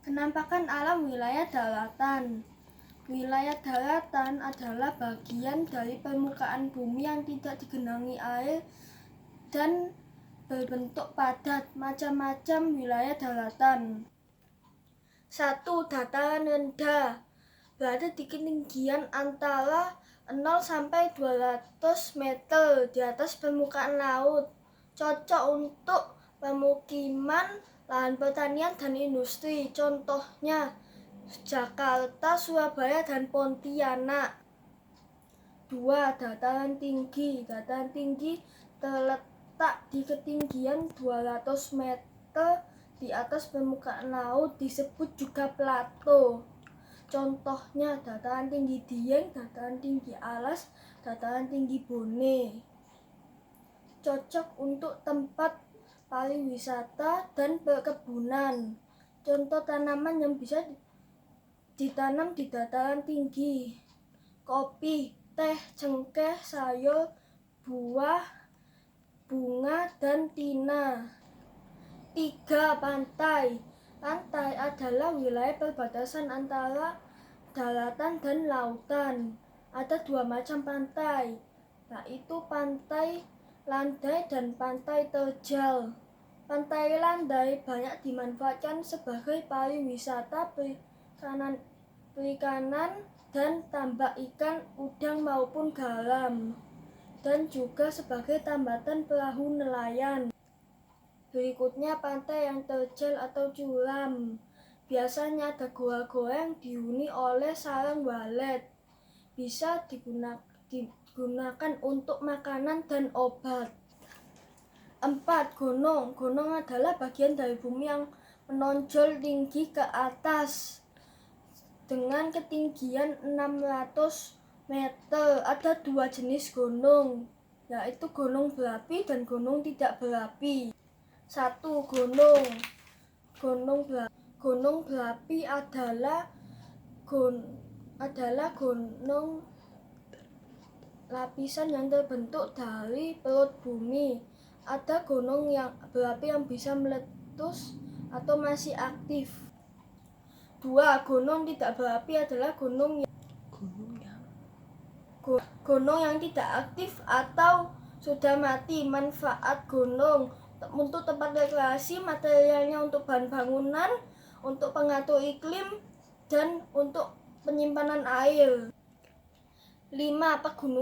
Penampakan alam wilayah daratan. Wilayah daratan adalah bagian dari permukaan bumi yang tidak digenangi air dan berbentuk padat. Macam-macam wilayah daratan. 1. Dataran rendah berada di ketinggian antara 0 sampai 200 meter di atas permukaan laut. Cocok untuk pemukiman, lahan pertanian, dan industri. Contohnya Jakarta, Surabaya, dan Pontianak. 2. Dataran tinggi. Dataran tinggi terletak di ketinggian 200 meter di atas permukaan laut, disebut juga plato. Contohnya dataran tinggi Dieng, dataran tinggi Alas, dataran tinggi Bone. Cocok untuk tempat pariwisata dan perkebunan. Contoh tanaman yang bisa ditanam di dataran tinggi: kopi, teh, cengkeh, sayur, buah, bunga, dan tina. 3. Pantai. Pantai adalah wilayah perbatasan antara daratan dan lautan. Ada 2 macam pantai, yaitu pantai landai dan pantai terjal. Pantai landai banyak dimanfaatkan sebagai pariwisata, perikanan, dan tambak ikan, udang maupun garam, dan juga sebagai tambatan perahu nelayan. Berikutnya pantai yang terjal atau curam. Biasanya ada goa-goa yang dihuni oleh sarang walet. Bisa digunakan untuk makanan dan obat. 4. Gunung. Gunung adalah bagian dari bumi yang menonjol tinggi ke atas dengan ketinggian 600 meter. Ada 2 jenis gunung, yaitu gunung berapi dan gunung tidak berapi. 1. Gunung. Gunung berapi adalah gunung lapisan yang terbentuk dari perut bumi. Ada gunung yang berapi yang bisa meletus atau masih aktif. 2. Gunung tidak berapi adalah gunung yang tidak aktif atau sudah mati. Manfaat gunung: untuk tempat rekreasi, materialnya untuk bahan bangunan, untuk pengatur iklim, dan untuk penyimpanan air. 5. Pegunungan.